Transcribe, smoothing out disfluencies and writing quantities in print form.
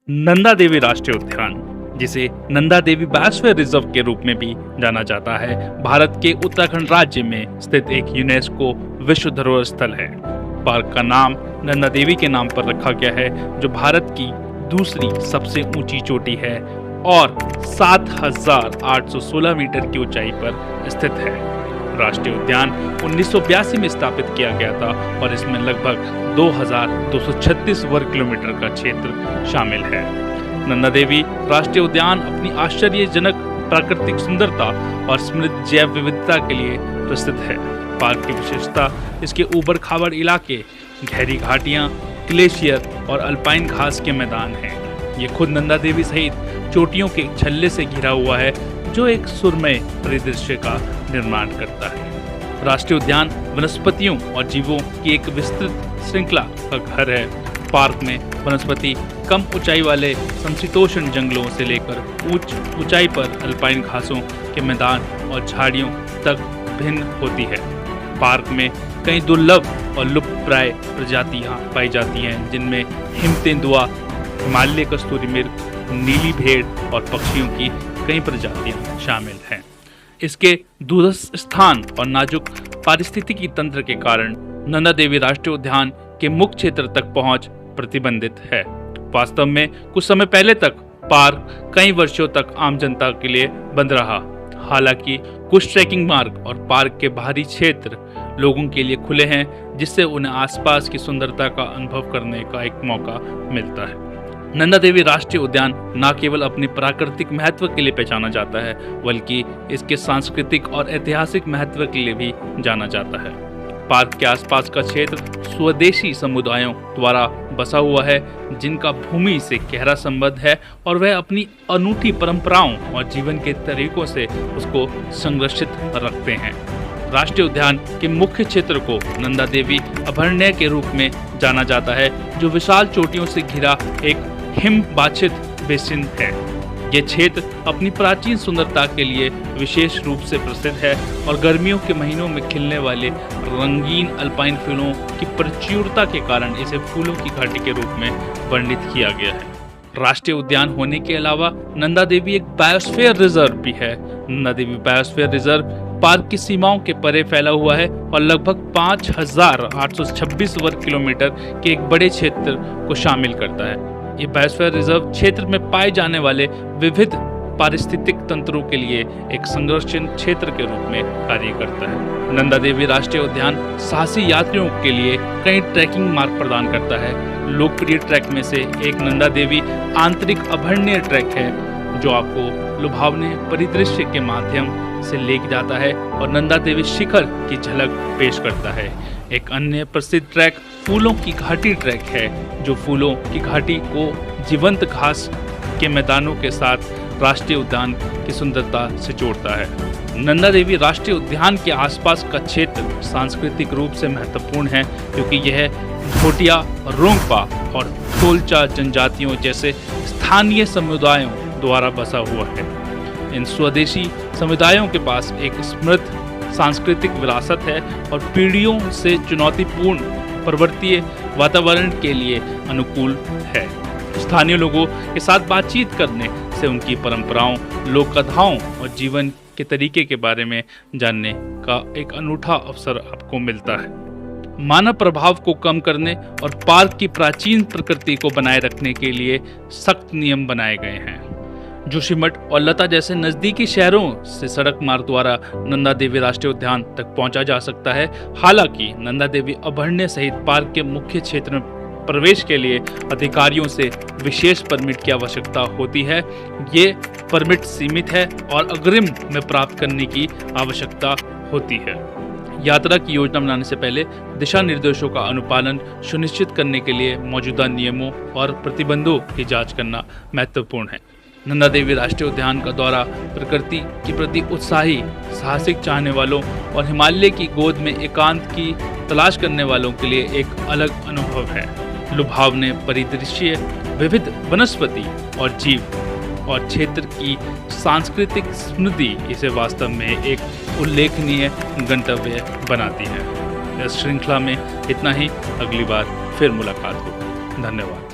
नंदा देवी राष्ट्रीय उद्यान, जिसे नंदा देवी बायोस्फीयर रिजर्व के रूप में भी जाना जाता है, भारत के उत्तराखंड राज्य में स्थित एक यूनेस्को विश्व धरोहर स्थल है। पार्क का नाम नंदा देवी के नाम पर रखा गया है, जो भारत की दूसरी सबसे ऊंची चोटी है और 7,816 मीटर की ऊंचाई पर स्थित है। राष्ट्रीय उद्यान 1982 में स्थापित किया गया था और इसमें लगभग 2,236 वर्ग किलोमीटर का क्षेत्र शामिल है। नंदा देवी राष्ट्रीय उद्यान अपनी आश्चर्यजनक प्राकृतिक सुंदरता और समृद्ध जैव विविधता के लिए प्रसिद्ध है। पार्क की विशेषता इसके ऊबड़ खाबड़ इलाके, गहरी घाटियां, ग्लेशियर और अल्पाइन घास के मैदान हैं। ये खुद नंदा देवी सहित चोटियों के छल्ले से घिरा हुआ है, जो एक सुरमय परिदृश्य का निर्माण करता है। राष्ट्रीय उद्यान वनस्पतियों और जीवों की एक विस्तृत श्रृंखला का घर है। पार्क में वनस्पति कम ऊंचाई वाले समशीतोष्ण जंगलों से लेकर उच्च ऊंचाई पर अल्पाइन घासों के मैदान और झाड़ियों तक भिन्न होती है। पार्क में कई दुर्लभ और लुप्तप्राय प्रजातियां पाई जाती हैं, जिनमें हिम तेंदुआ, हिमालय कस्तूरी मृग, नीली भेड़ और पक्षियों की कई प्रजातियां शामिल हैं। इसके दूरस्थ स्थान और नाजुक पारिस्थितिकी तंत्र के कारण नंदा देवी राष्ट्रीय उद्यान के मुख्य क्षेत्र तक पहुंच प्रतिबंधित है। वास्तव में कुछ समय पहले तक पार्क कई वर्षों तक आम जनता के लिए बंद रहा। हालांकि कुछ ट्रैकिंग मार्ग और पार्क के बाहरी क्षेत्र लोगों के लिए खुले हैं, जिससे उन्हें आसपास की सुंदरता का अनुभव करने का एक मौका मिलता है। नंदा देवी राष्ट्रीय उद्यान न केवल अपने प्राकृतिक महत्व के लिए पहचाना जाता है, बल्कि इसके सांस्कृतिक और ऐतिहासिक महत्व के लिए भी जाना जाता है। पार्क के आसपास का क्षेत्र स्वदेशी समुदायों द्वारा बसा हुआ है, जिनका भूमि से गहरा संबंध है और वह अपनी अनूठी परंपराओं और जीवन के तरीकों से उसको संरक्षित रखते हैं। राष्ट्रीय उद्यान के मुख्य क्षेत्र को नंदा देवी अभयारण्य के रूप में जाना जाता है, जो विशाल चोटियों से घिरा एक हिमबाछित बेसिन है। ये क्षेत्र अपनी प्राचीन सुंदरता के लिए विशेष रूप से प्रसिद्ध है और गर्मियों के महीनों में खिलने वाले रंगीन अल्पाइन फूलों की प्रचुरता के कारण इसे फूलों की घाटी के रूप में वर्णित किया गया है। राष्ट्रीय उद्यान होने के अलावा नंदा देवी एक बायोस्फीयर रिजर्व भी है। Nanda Devi biosphere reserve park की सीमाओं के परे फैला हुआ है और लगभग 5,826 वर्ग किलोमीटर के एक बड़े क्षेत्र को शामिल करता है। ये बायोस्फीयर रिजर्व क्षेत्र में पाए जाने वाले विविध पारिस्थितिक तंत्रों के लिए एक संरक्षण क्षेत्र के रूप में कार्य करता है। नंदा देवी राष्ट्रीय उद्यान साहसी यात्रियों के लिए कई ट्रैकिंग मार्ग प्रदान करता है। लोकप्रिय ट्रैक में से एक नंदा देवी आंतरिक अभयारण्य ट्रैक है, जो आपको लुभावने परिदृश्य के माध्यम से ले जाता है और नंदा देवी शिखर की झलक पेश करता है। एक अन्य प्रसिद्ध ट्रैक फूलों की घाटी ट्रैक है, जो फूलों की घाटी को जीवंत घास के मैदानों के साथ राष्ट्रीय उद्यान की सुंदरता से जोड़ता है। नंदा देवी राष्ट्रीय उद्यान के आसपास का क्षेत्र सांस्कृतिक रूप से महत्वपूर्ण है, क्योंकि यह भोटिया, रोंगपा और तोलचा जनजातियों जैसे स्थानीय समुदायों द्वारा बसा हुआ है। इन स्वदेशी समुदायों के पास एक समृद्ध सांस्कृतिक विरासत है और पीढ़ियों से चुनौतीपूर्ण पर्वतीय वातावरण के लिए अनुकूल है। स्थानीय लोगों के साथ बातचीत करने से उनकी परंपराओं, लोक कथाओं और जीवन के तरीके के बारे में जानने का एक अनूठा अवसर आपको मिलता है। मानव प्रभाव को कम करने और पार्क की प्राचीन प्रकृति को बनाए रखने के लिए सख्त नियम बनाए गए हैं। जोशीमठ और लता जैसे नजदीकी शहरों से सड़क मार्ग द्वारा नंदा देवी राष्ट्रीय उद्यान तक पहुंचा जा सकता है। हालांकि नंदा देवी अभयारण्य सहित पार्क के मुख्य क्षेत्र में प्रवेश के लिए अधिकारियों से विशेष परमिट की आवश्यकता होती है। ये परमिट सीमित है और अग्रिम में प्राप्त करने की आवश्यकता होती है। यात्रा की योजना बनाने से पहले दिशा निर्देशों का अनुपालन सुनिश्चित करने के लिए मौजूदा नियमों और प्रतिबंधों की जांच करना महत्वपूर्ण है। नंदा देवी राष्ट्रीय उद्यान का दौरा प्रकृति के प्रति उत्साही, साहसिक चाहने वालों और हिमालय की गोद में एकांत की तलाश करने वालों के लिए एक अलग अनुभव है। लुभावने परिदृश्य, विविध वनस्पति और जीव और क्षेत्र की सांस्कृतिक समृद्धि इसे वास्तव में एक उल्लेखनीय गंतव्य बनाती है। इस श्रृंखला में इतना ही। अगली बार फिर मुलाकात होगी। धन्यवाद।